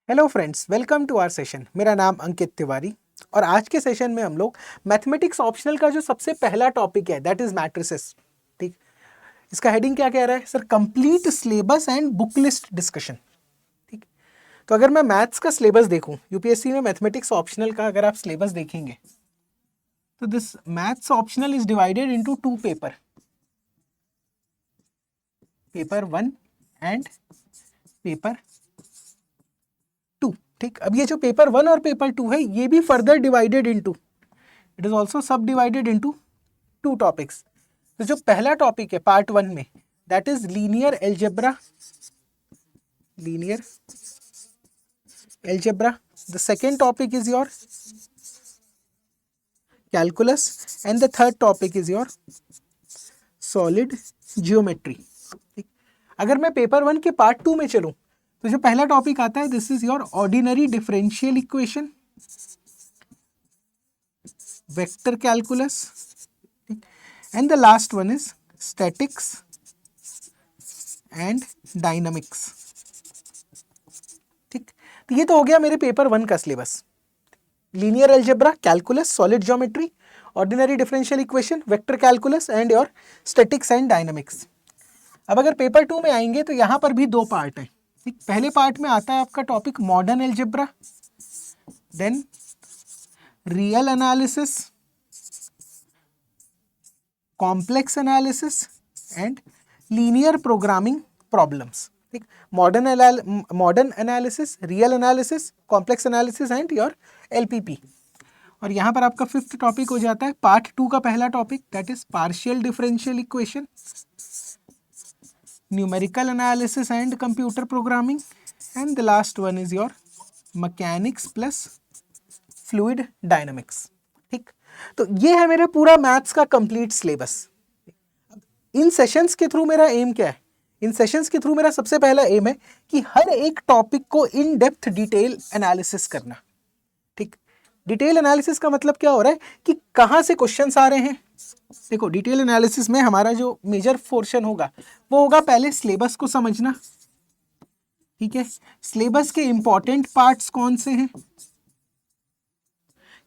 Hello friends, welcome to our session. मेरा नाम अंकित तिवारी और आज के सेशन में हम लोग मैथमेटिक्स ऑप्शनल का जो सबसे पहला टॉपिक है दैट इज मैट्रिसेस। ठीक, इसका हेडिंग क्या कह रहा है sir? Complete syllabus and book list discussion. ठीक, तो अगर मैं मैथ्स का सिलेबस देखूं, यूपीएससी में मैथमेटिक्स ऑप्शनल का अगर आप सिलेबस देखेंगे तो this maths optional is divided into two paper 1 and paper 2। ठीक, अब ये जो पेपर 1 और पेपर 2 है ये भी further divided into, it is also सब डिवाइडेड इनटू टू टॉपिक्स। तो जो पहला टॉपिक है पार्ट 1 में that is linear algebra, the second topic is your calculus and the third topic is your solid geometry. अगर मैं पेपर 1 के part 2 में चलूं तो जो पहला टॉपिक आता है this is your ordinary differential equation, vector calculus, and the last one is statics and dynamics। ठीक, तो ये तो हो गया मेरे पेपर 1 का syllabus. Linear algebra, calculus, solid geometry, ordinary differential equation, vector calculus and your statics and dynamics. अब अगर पेपर 2 में आएंगे तो यहाँ पर भी दो पार्ट है। ठीक, पहले पार्ट में आता है आपका topic modern algebra, then real analysis, complex analysis and linear programming problems. ठीक, modern analysis, real analysis, complex analysis and your LPP. और यहाँ पर आपका फिफ्थ टॉपिक हो जाता है पार्ट 2 का पहला topic that is partial differential equation, numerical analysis and computer programming and the last one is your mechanics plus fluid dynamics. ठीक, तो ये है मेरा पूरा मैथ्स का कंप्लीट सिलेबस। इन सेशंस के थ्रू मेरा एम क्या है? इन सेशंस के थ्रू मेरा सबसे पहला एम है कि हर एक टॉपिक को इन डेप्थ डिटेल एनालिसिस करना। ठीक, डिटेल एनालिसिस का मतलब क्या हो रहा है कि कहाँ से क्वेश्चंस आ रहे हैं। देखो, डिटेल एनालिसिस में हमारा जो मेजर पोर्शन होगा वो होगा पहले सिलेबस को समझना। ठीक है, सिलेबस के इंपॉर्टेंट पार्ट्स कौन से हैं,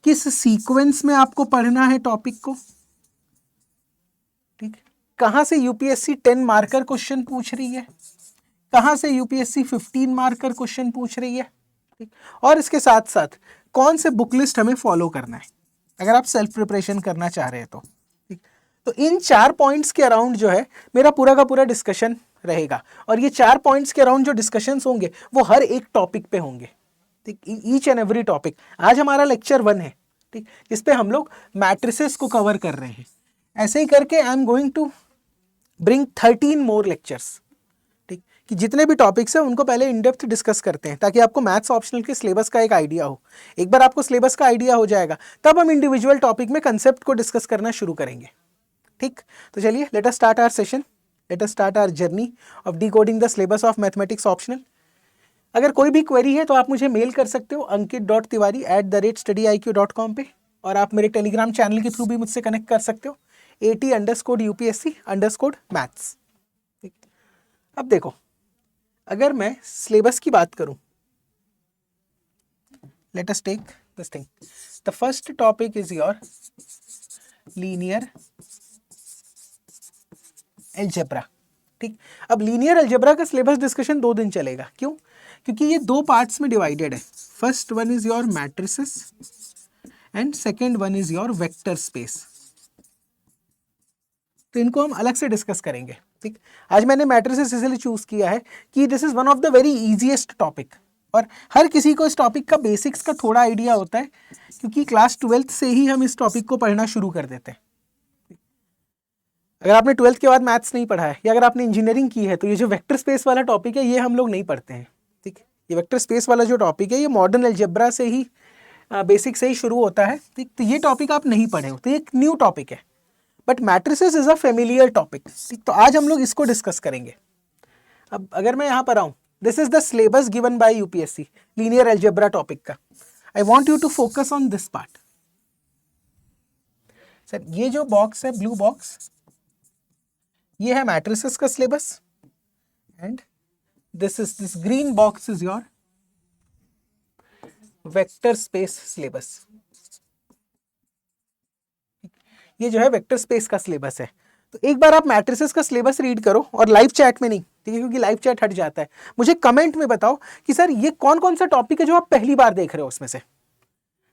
किस सीक्वेंस में आपको पढ़ना है टॉपिक को। ठीक, कहां से यूपीएससी 10 मार्कर क्वेश्चन पूछ रही है, कहां से यूपीएससी 15 मार्कर क्वेश्चन पूछ रही है। ठीक, और इसके साथ साथ कौन से बुक लिस्ट हमें फॉलो करना है अगर आप सेल्फ प्रिपरेशन करना चाह रहे हैं तो। ठीक, तो इन 4 पॉइंट्स के अराउंड जो है मेरा पूरा का पूरा डिस्कशन रहेगा। और ये 4 पॉइंट्स के अराउंड जो डिस्कशंस होंगे वो हर एक टॉपिक पे होंगे। ठीक, ईच एंड एवरी टॉपिक। आज हमारा लेक्चर 1 है, ठीक, जिस पे हम लोग मैट्रिसेस को कवर कर रहे हैं। ऐसे ही करके I am going to bring 13 more lectures. ठीक, कि जितने भी टॉपिक्स हैं उनको पहले इन डेप्थ डिस्कस करते हैं ताकि आपको मैथ्स ऑप्शनल के सिलेबस का एक आइडिया हो। एक बार आपको सिलेबस का आइडिया हो जाएगा तब हम इंडिविजुअल टॉपिक में कंसेप्ट को डिस्कस करना शुरू करेंगे। ठीक, तो चलिए let us start our session, let us start our journey of decoding the syllabus of mathematics optional. अगर कोई भी क्वेरी है तो आप मुझे मेल कर सकते हो ankit.tiwari@studyIQ.com पे, और आप मेरे टेलीग्राम चैनल के थ्रू भी मुझसे कनेक्ट कर सकते हो AT_UPSC_maths। अब देखो, अगर मैं सिलेबस की बात करूं, let us take this thing. The first topic is your linear algebra. ठीक, अब लीनियर अलजेब्रा का सिलेबस डिस्कशन 2 दिन चलेगा। क्यों? क्योंकि ये 2 पार्ट्स में डिवाइडेड है। First one is your matrices and second one is your vector space. तो इनको हम अलग से डिस्कस करेंगे। ठीक, आज मैंने मैट्रिसेस इसलिए चूज किया है कि this is one of the very easiest topic, और हर किसी को इस टॉपिक का बेसिक्स का थोड़ा आइडिया होता है क्योंकि क्लास 12th से ही हम इस टॉपिक को पढ़ना शुरू कर देते हैं। अगर आपने 12th के बाद मैथ्स नहीं पढ़ा है या अगर आपने इंजीनियरिंग की है तो ये जो वेक्टर स्पेस वाला टॉपिक है ये हम लोग नहीं पढ़ते हैं। ठीक, ये वेक्टर स्पेस वाला जो टॉपिक है ये मॉडर्न अलजेब्रा से ही बेसिक से ही शुरू होता है। ठीक, तो ये टॉपिक आप नहीं पढ़े हो, तो एक न्यू टॉपिक है, but matrices is a familiar topic. ठीक, तो आज हम लोग इसको डिस्कस करेंगे। अब अगर मैं यहाँ पर आऊँ, this is the syllabus given by UPSC linear algebra topic का। I want you to focus on this part. Sir, ये जो बॉक्स है ब्लू बॉक्स, ये है मैट्रिसेस का syllabus, and this green box is your vector space syllabus, ये जो है वेक्टर स्पेस का सिलेबस है। तो एक बार आप मैट्रिसेस का सिलेबस रीड करो, और लाइव चैट में नहीं, ठीक है, क्योंकि लाइव चैट हट जाता है। मुझे कमेंट में बताओ कि सर ये कौन कौन सा टॉपिक है जो आप पहली बार देख रहे हो उसमें से।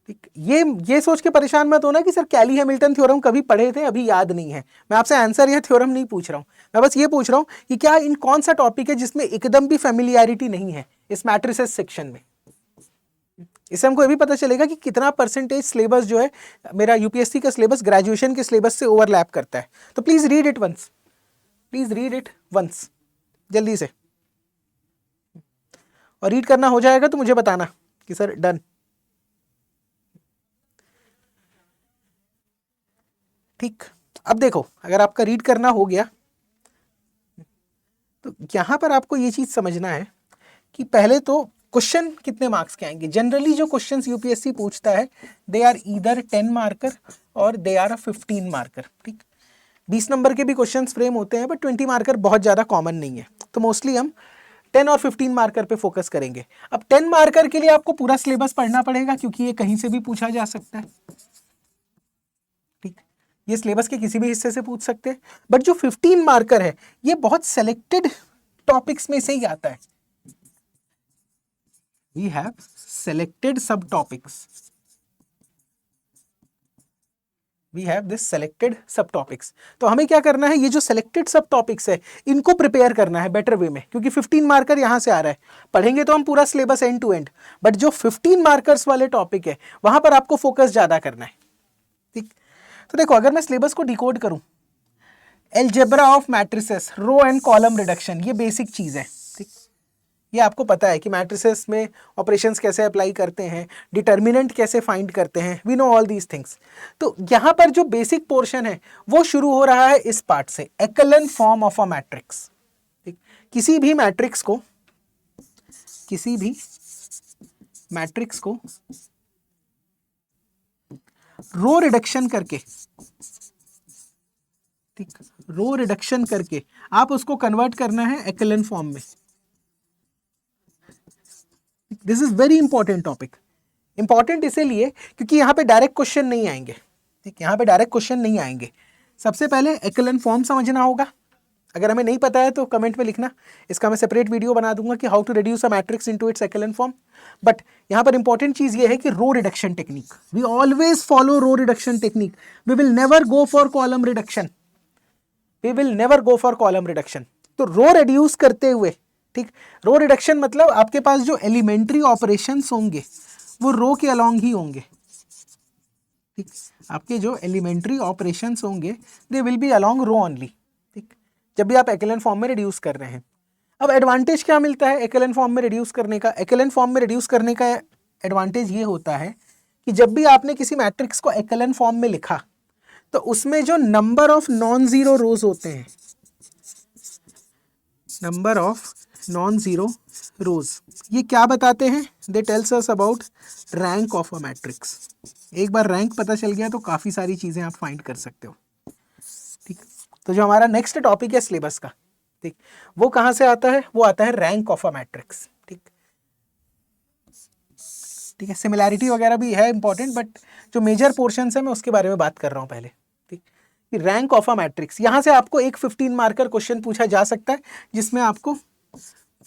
ठीक, ये सोच के परेशान मत होना कि सर कैली हैमिल्टन थ्योरम कभी पढ़े थे अभी याद नहीं है। मैं आपसे आंसर या थ्योरम नहीं पूछ रहा हूं, मैं बस ये पूछ रहा हूं कि क्या इन कौन सा टॉपिक है जिसमें एकदम भी फेमिलियरिटी नहीं है इस मैट्रिसेस सेक्शन में। इससे हमको ये भी पता चलेगा कि कितना परसेंटेज सिलेबस जो है मेरा यूपीएससी का सिलेबस ग्रेजुएशन के सिलेबस से ओवरलैप करता है। तो please read it once, please read it once, जल्दी से। और रीड करना हो जाएगा तो मुझे बताना कि सर डन। ठीक, अब देखो अगर आपका रीड करना हो गया तो यहां पर आपको ये चीज समझना है कि पहले तो क्वेश्चन कितने मार्क्स के आएंगे। जनरली जो क्वेश्चंस यूपीएससी पूछता है दे आर ईदर 10 मार्कर और दे आर 15 मार्कर। ठीक, 20 नंबर के भी क्वेश्चंस फ्रेम होते हैं, बट 20 मार्कर बहुत ज़्यादा कॉमन नहीं है। तो मोस्टली हम 10 और 15 मार्कर पे फोकस करेंगे। अब 10 मार्कर के लिए आपको पूरा सिलेबस पढ़ना पड़ेगा, क्योंकि ये कहीं से भी पूछा जा सकता है। ठीक, ये सिलेबस के किसी भी हिस्से से पूछ सकते हैं। बट जो 15 मार्कर है ये बहुत सेलेक्टेड टॉपिक्स में से ही आता है। We have selected subtopics. We have this selected subtopics. तो हमें क्या करना है, ये जो selected subtopics है इनको प्रिपेयर करना है बेटर वे में, क्योंकि 15 मार्कर यहां से आ रहा है। पढ़ेंगे तो हम पूरा syllabus end to end, but जो 15 मार्कर्स वाले टॉपिक है वहां पर आपको फोकस ज्यादा करना है। ठीक, तो देखो अगर मैं सिलेबस को डिकोड करूं, algebra of matrices, row and column reduction, ये बेसिक चीज है। ठीक, ये आपको पता है कि मैट्रिसेस में ऑपरेशंस कैसे अप्लाई करते हैं, डिटर्मिनेंट कैसे फाइंड करते हैं, we know all these things. तो यहाँ पर जो बेसिक पोर्शन है वो शुरू हो रहा है इस पार्ट से, एक्लन फॉर्म ऑफ अ मैट्रिक्स। ठीक, किसी भी मैट्रिक्स को रो रिडक्शन करके, ठीक, रो रिडक्शन करके आप उसको कन्वर्ट करना है एक्लन फॉर्म में। This is very important topic. Important इसीलिए क्योंकि यहाँ पे डायरेक्ट क्वेश्चन नहीं आएंगे। ठीक, यहाँ पे डायरेक्ट क्वेश्चन नहीं आएंगे। सबसे पहले एक्लन फॉर्म समझना होगा। अगर हमें नहीं पता है तो कमेंट में लिखना, इसका मैं सेपरेट वीडियो बना दूंगा कि how to reduce a matrix into its echelon form. But यहाँ पर इंपॉर्टेंट चीज ये है कि row reduction technique, we always follow row reduction technique, we will never go for column reduction, we will never go for column reduction. तो row reduce करते हुए, ठीक, रो रिडक्शन मतलब आपके पास जो एलिमेंट्री ऑपरेशंस होंगे वो रो के अलोंग ही होंगे। ठीक, आपके जो एलिमेंट्री ऑपरेशंस होंगे they will be along row only. ठीक, जब भी आप एक्लन फॉर्म में रिड्यूस कर रहे हैं। अब एडवांटेज क्या मिलता है एक्लन फॉर्म में रिड्यूस करने का? एक्लन फॉर्म में रिड्यूस करने का एडवांटेज ये होता है कि जब भी आपने किसी मैट्रिक्स को एक्लन फॉर्म में लिखा तो उसमें जो number of non zero rows होते हैं, number of non zero rows, ये क्या बताते हैं? They tells us about rank of a matrix. एक बार रैंक पता चल गया तो काफी सारी चीजें आप फाइंड कर सकते हो। ठीक, तो जो हमारा नेक्स्ट टॉपिक है सिलेबस का, ठीक, वो कहां से आता है? वो आता है रैंक ऑफ अ मैट्रिक्स। ठीक, ठीक है, सिमिलैरिटी वगैरह भी है इंपॉर्टेंट, बट जो मेजर पोर्शन है मैं उसके बारे में बात कर रहा हूं पहले। ठीक, रैंक ऑफ अ मैट्रिक्स, यहां से आपको एक 15 मार्कर क्वेश्चन पूछा जा सकता है जिसमें आपको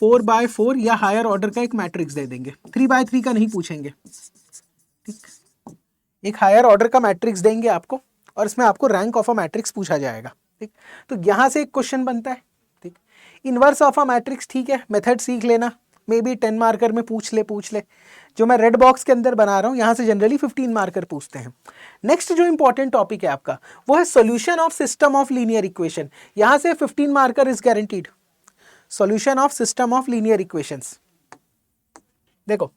4x4 या हायर ऑर्डर का एक मैट्रिक्स दे देंगे, 3x3 का नहीं पूछेंगे। ठीक, एक हायर ऑर्डर का मैट्रिक्स देंगे आपको और इसमें आपको रैंक ऑफ अ मैट्रिक्स पूछा जाएगा। ठीक, तो यहां से एक क्वेश्चन बनता है। ठीक, इनवर्स ऑफ अ मैट्रिक्स, ठीक है, मेथड सीख लेना, मे बी 10 मार्कर में पूछ ले। जो मैं रेड बॉक्स के अंदर बना रहा हूं यहां से जनरली 15 मार्कर पूछते हैं। नेक्स्ट जो इंपॉर्टेंट टॉपिक है आपका वो है solution of system of linear equation. यहां से 15 marker is guaranteed. Solution of system of linear equations, देखो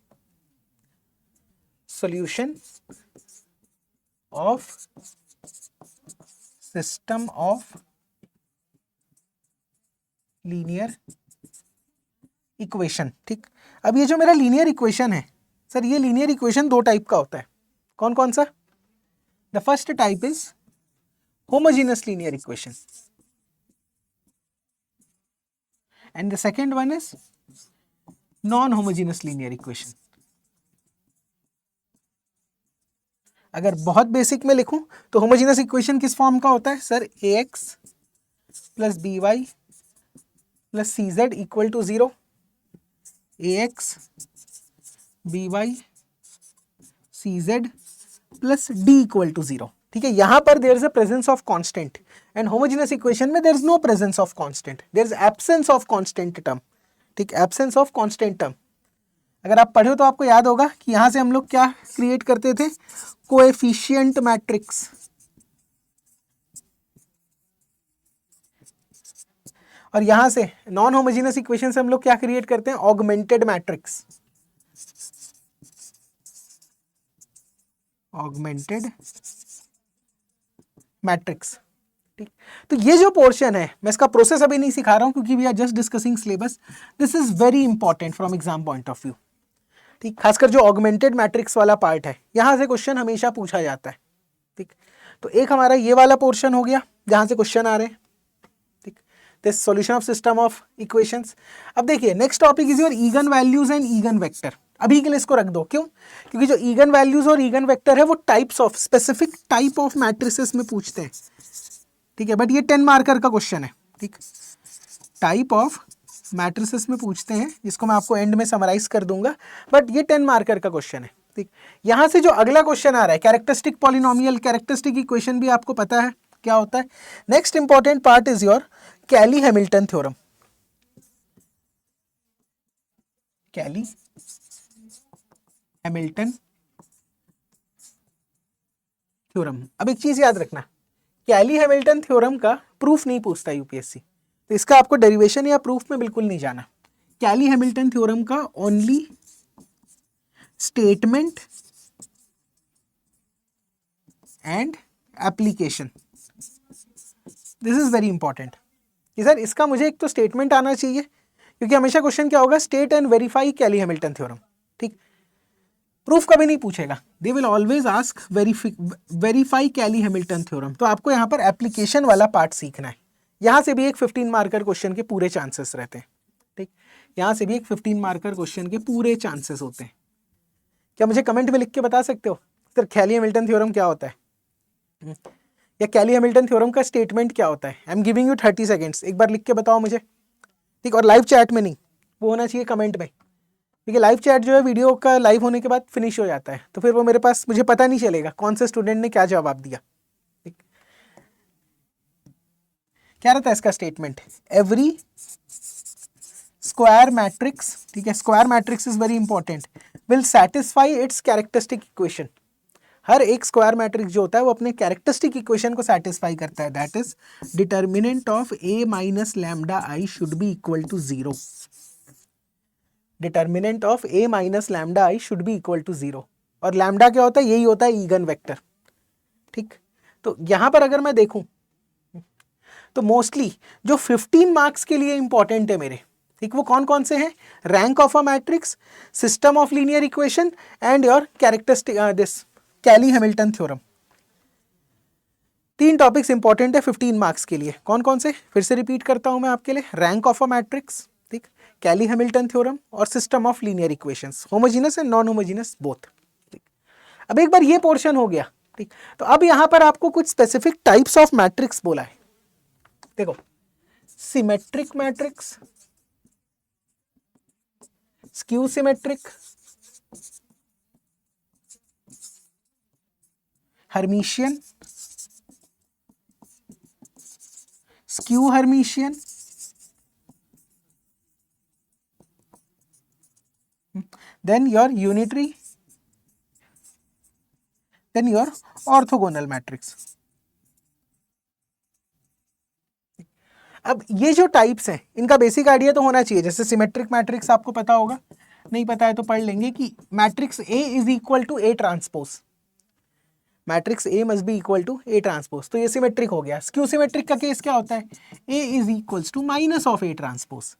solution of system of linear equation. ठीक, अब ये जो मेरा लीनियर इक्वेशन है सर, ये लीनियर इक्वेशन दो टाइप का होता है। कौन कौन सा? The first type is homogeneous linear equation and the second one is non-homogeneous linear equation. अगर बहुत बेसिक में लिखूं तो होमोजेनियस इक्वेशन किस फॉर्म का होता है sir, ax plus b y plus c z equal to 0, ax b y c z plus d equal to 0। ठीक है, यहां पर there is a presence of constant and homogeneous equation में there is no presence of constant, there is absence of constant term. ठीक, absence of constant term. अगर आप पढ़े हो तो आपको याद होगा कि यहां से हम लोग क्या क्रिएट करते थे, कोएफिशिएंट मैट्रिक्स, और यहां से नॉन होमोजेनियस इक्वेशन से हम लोग क्या क्रिएट करते हैं, ऑगमेंटेड मैट्रिक्स, ऑगमेंटेड मैट्रिक्स। ठीक, तो ये जो पोर्शन है, मैं इसका प्रोसेस अभी नहीं सिखा रहा हूं क्योंकि we are just discussing syllabus, this is very important from exam point of view. ठीक, खासकर जो ऑगमेंटेड मैट्रिक्स वाला पार्ट है, यहां से क्वेश्चन हमेशा पूछा जाता है। ठीक, तो एक हमारा ये वाला पोर्शन हो गया जहां से क्वेश्चन आ रहे हैं। ठीक, this solution of system of equations. अब देखिए next topic is your again values and again vector. अभी के लिए इसको रख दो, क्यों, क्योंकि जो ईगन वैल्यूज और ईगन वेक्टर है वो types of, specific type of matrices में पूछते हैं। ठीक है, बट ये 10 मार्कर का क्वेश्चन है। ठीक, टाइप ऑफ मैट्रिसेस में पूछते हैं, जिसको मैं आपको एंड में समराइज कर दूंगा, बट ये 10 मार्कर का क्वेश्चन है। ठीक, यहां से जो अगला क्वेश्चन आ रहा है, कैरेक्टरिस्टिक पॉलिनोमियल, कैरेक्टरिस्टिक इक्वेशन भी आपको पता है क्या होता है। Next important part is your Cayley Hamilton theorem. Cayley Hamilton theorem. अब एक चीज याद रखना, कैली हैमिल्टन थ्योरम का प्रूफ नहीं पूछता यूपीएससी, तो इसका आपको डेरिवेशन या प्रूफ में बिल्कुल नहीं जाना। कैली हैमिल्टन थ्योरम का only statement and application, this is very important कि सर इसका मुझे एक तो स्टेटमेंट आना चाहिए, क्योंकि हमेशा क्वेश्चन क्या होगा, state and verify Cayley Hamilton theorem. ठीक, प्रूफ कभी नहीं पूछेगा, they will always ask verify Cayley Hamilton theorem. तो आपको यहाँ पर एप्लीकेशन वाला पार्ट सीखना है। यहाँ से भी एक 15 मार्कर क्वेश्चन के पूरे चांसेस रहते हैं। ठीक, यहाँ से भी एक 15 मार्कर क्वेश्चन के पूरे चांसेस होते हैं। क्या मुझे कमेंट में लिख के बता सकते हो सर कैली हैमिल्टन थ्योरम क्या होता है, या कैली हैमिल्टन थ्योरम का स्टेटमेंट क्या होता है? I am giving you 30 seconds, एक बार लिख के बताओ मुझे। ठीक, और लाइव चैट में नहीं, वो होना चाहिए कमेंट में, क्योंकि लाइव चैट जो है वीडियो का लाइव होने के बाद फिनिश हो जाता है, तो फिर वो मेरे पास, मुझे पता नहीं चलेगा कौन से स्टूडेंट ने क्या जवाब दिया। ठीक, क्या रहता है इसका स्टेटमेंट, एवरी स्क्वायर मैट्रिक्स, ठीक है, square matrix is very important, will satisfy its characteristic equation. हर एक स्क्वायर मैट्रिक्स जो होता है वो अपने कैरेक्टरिस्टिक इक्वेशन को सैटिस्फाई करता है, that is determinant of A minus lambda I should be equal to 0। Determinant of A minus lambda I should be equal to 0, और लैम्डा क्या होता है, यही होता है ईगन वेक्टर। ठीक, तो यहां पर अगर मैं देखूं तो मोस्टली जो 15 मार्क्स के लिए इंपॉर्टेंट है मेरे, ठीक, वो कौन कौन से हैं, rank of a matrix, system of linear equation and your characteristic this Cayley Hamilton theorem. 3 topics important है 15 मार्क्स के लिए। कौन कौन से, फिर से रिपीट करता हूं मैं आपके लिए, रैंक ऑफ अ मैट्रिक्स, ठीक, कैली हैमिल्टन थ्योरम और system of linear equations, homogeneous and non homogeneous both. ठीक, अब एक बार ये पोर्शन हो गया। ठीक, तो अब यहां पर आपको कुछ स्पेसिफिक टाइप्स ऑफ मैट्रिक्स बोला है। देखो, symmetric matrix, skew symmetric, Hermitian, skew Hermitian, then your unitary, then your orthogonal matrix। अब ये जो टाइप्स हैं इनका बेसिक आइडिया तो होना चाहिए। जैसे सिमेट्रिक मैट्रिक्स आपको पता होगा, नहीं पता है तो पढ़ लेंगे कि matrix A is equal to A transpose, matrix A must be equal to A transpose, तो ये सिमेट्रिक हो गया। स्क्यू सिमेट्रिक का केस क्या होता है, A is equals to minus of A transpose,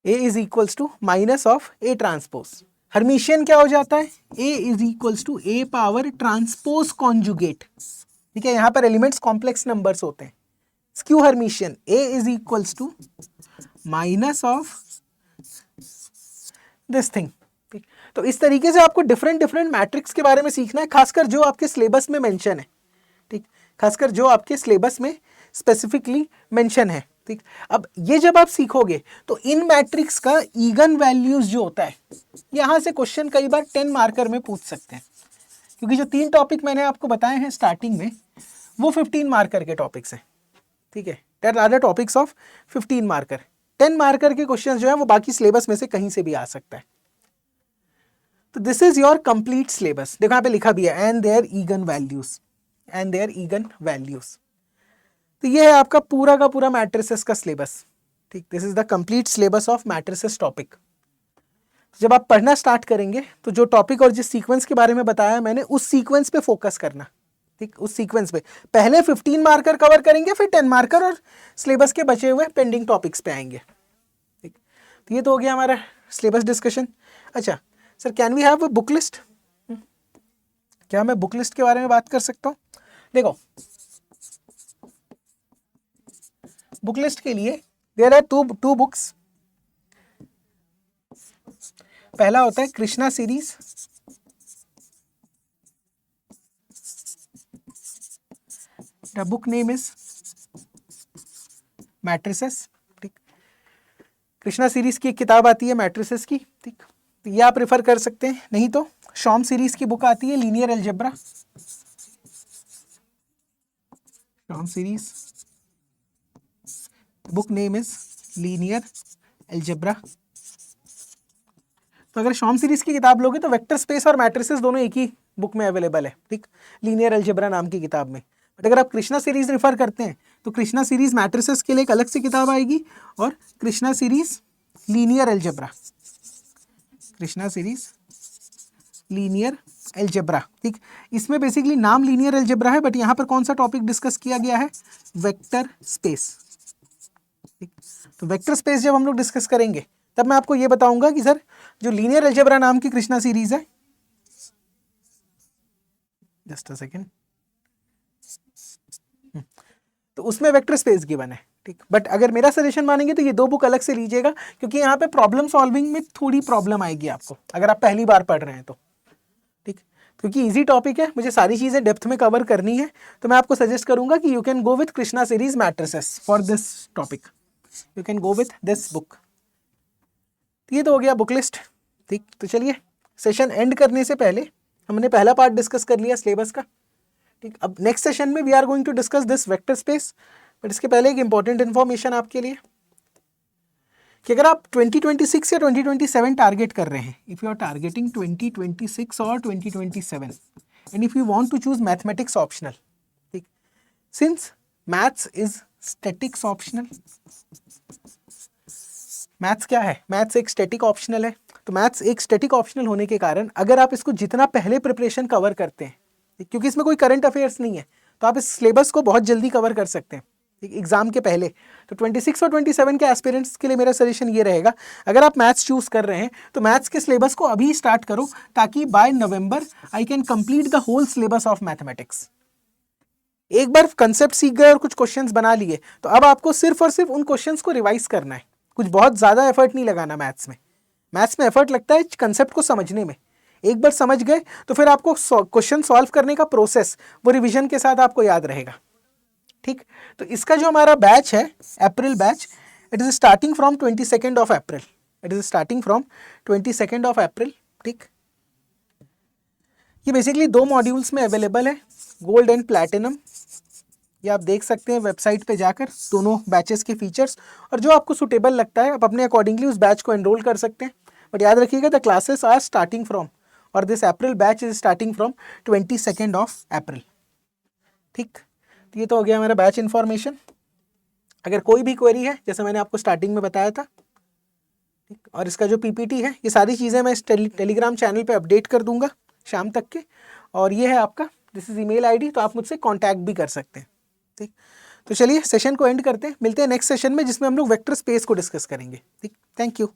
A is equals to minus of A transpose. Hermitian क्या हो जाता है, A is equals to A power transpose conjugate. ठीक है, यहां पर एलिमेंट्स कॉम्प्लेक्स नंबर्स होते हैं। Skew Hermitian, A is equals to minus of this thing. तो इस तरीके से आपको डिफरेंट डिफरेंट मैट्रिक्स के बारे में सीखना है, खासकर जो आपके सिलेबस में मेंशन है, ठीक, खासकर जो आपके सिलेबस में स्पेसिफिकली मेंशन है, ठीक। अब ये जब आप सीखोगे तो इन मैट्रिक्स का इगन वैल्यूज जो होता है, यहाँ से क्वेश्चन कई बार 10 मार्कर में पूछ सकते हैं, क्योंकि जो 3 टॉपिक मैंने आपको बताए हैं स्टार्टिंग में वो 15 मार्कर के टॉपिक्स हैं, ठीक है। That are the topics of 15 marker. 10 marker के क्वेश्चन जो है वो बाकी सिलेबस में से कहीं से भी आ सकता है। तो this is your complete syllabus. देखो यहाँ पे लिखा भी है and their eigen values, and their eigen values. तो ये है आपका पूरा का पूरा मैट्रिसेस का सिलेबस, ठीक। This is the complete syllabus of matrices topic. जब आप पढ़ना स्टार्ट करेंगे तो जो टॉपिक और जिस सीक्वेंस के बारे में बताया मैंने, उस सीक्वेंस पे फोकस करना, ठीक। उस सीक्वेंस पे पहले 15 मार्कर कवर करेंगे, फिर 10 मार्कर और सिलेबस के बचे हुए पेंडिंग टॉपिक्स पे आएंगे, ठीक। तो ये तो हो गया हमारा सिलेबस डिस्कशन। अच्छा sir, can we have a book list? क्या मैं बुक लिस्ट के बारे में बात कर सकता हूँ? देखो, बुक लिस्ट के लिए देयर आर टू बुक्स। पहला होता है Krishna series, the book name is matrices, ठीक। कृष्णा सीरीज की एक किताब आती है मैट्रिसेस की, ठीक। तो ये आप रेफर कर सकते हैं। नहीं तो शॉम सीरीज की बुक आती है linear algebra, शॉम series, book name is linear algebra. तो अगर शॉम सीरीज की किताब लोगे तो वेक्टर स्पेस और मैट्रिसेस दोनों एक ही बुक में अवेलेबल है, ठीक, लीनियर अलजेब्रा नाम की किताब में। बट अगर आप कृष्णा सीरीज रेफर करते हैं तो कृष्णा सीरीज मैट्रिसेस के लिए एक अलग से किताब आएगी, और Krishna series linear algebra, Krishna series linear algebra, ठीक। इसमें बेसिकली नाम लीनियर अलजेब्रा है, बट यहाँ पर कौन सा टॉपिक डिस्कस किया गया है? वेक्टर स्पेस, ठीक। तो वेक्टर स्पेस जब हम लोग डिस्कस करेंगे तब मैं आपको ये बताऊंगा कि सर जो लीनियर अलजेब्रा नाम की कृष्णा सीरीज है, जस्ट अ सेकेंड, तो उसमें वेक्टर स्पेस गिवन है, ठीक। बट अगर मेरा सजेशन मानेंगे तो ये 2 बुक अलग से लीजिएगा, क्योंकि यहाँ पे प्रॉब्लम सॉल्विंग में थोड़ी प्रॉब्लम आएगी आपको अगर आप पहली बार पढ़ रहे हैं तो, ठीक। क्योंकि इजी टॉपिक है, मुझे सारी चीज़ें डेप्थ में कवर करनी है, तो मैं आपको सजेस्ट करूंगा कि you can go with Krishna series matrices for this topic, you can go with this book. ये तो हो गया बुक लिस्ट, ठीक। तो चलिए सेशन एंड करने से पहले हमने पहला पार्ट डिस्कस कर लिया सिलेबस का, ठीक। अब नेक्स्ट सेशन में we are going to discuss this vector space. But इसके पहले एक इंपॉर्टेंट इन्फॉर्मेशन आपके लिए कि अगर आप 2026 या 2027 टारगेट कर रहे हैं, इफ़ यू आर टारगेटिंग 2026 और 2027 and if you want to choose mathematics optional, ठीक, since maths is statics optional, maths क्या है? मैथ्स एक स्टैटिक ऑप्शनल है। तो मैथ्स एक स्टैटिक ऑप्शनल होने के कारण अगर आप इसको जितना पहले प्रिपरेशन कवर करते हैं, क्योंकि इसमें कोई करंट अफेयर्स नहीं है, तो आप इस सिलेबस को बहुत जल्दी कवर कर सकते हैं एग्जाम के पहले। तो 26 और 27 के एस्पिरेंट्स के लिए मेरा सजेशन ये रहेगा, अगर आप मैथ्स चूज कर रहे हैं तो मैथ्स के सिलेबस को अभी स्टार्ट करो, ताकि by November I can complete the whole syllabus of mathematics. एक बार कंसेप्ट सीख गए और कुछ क्वेश्चंस बना लिए, तो अब आपको सिर्फ और सिर्फ उन क्वेश्चंस को रिवाइज करना है, कुछ बहुत ज़्यादा एफर्ट नहीं लगाना मैथ्स में। मैथ्स में एफर्ट लगता है कंसेप्ट को समझने में, एक बार समझ गए तो फिर आपको क्वेश्चन सॉल्व करने का प्रोसेस वो रिवीजन के साथ आपको याद रहेगा, ठीक। तो इसका जो हमारा बैच है April batch, it is starting from 22 of April, it is starting from 22 of April, ठीक। ये बेसिकली 2 मॉड्यूल्स में अवेलेबल है, गोल्ड एंड प्लैटिनम। ये आप देख सकते हैं वेबसाइट पे जाकर दोनों बैचेस के फीचर्स, और जो आपको सुटेबल लगता है आप अपने अकॉर्डिंगली उस बैच को एनरोल कर सकते हैं। बट याद रखिएगा the classes are starting from, और this April batch is starting from 22 of April, ठीक। तो ये तो हो गया हमारा बैच इन्फॉर्मेशन। अगर कोई भी क्वेरी है, जैसे मैंने आपको स्टार्टिंग में बताया था, ठीक, और इसका जो पीपीटी है, ये सारी चीज़ें मैं इस टेलीग्राम चैनल पे अपडेट कर दूंगा शाम तक के। और ये है आपका, दिस इज ईमेल आईडी, तो आप मुझसे कांटेक्ट भी कर सकते हैं, ठीक। तो चलिए सेशन को एंड करते हैं, मिलते हैं नेक्स्ट सेशन में जिसमें हम लोग वेक्टर स्पेस को डिस्कस करेंगे, ठीक। Thank you.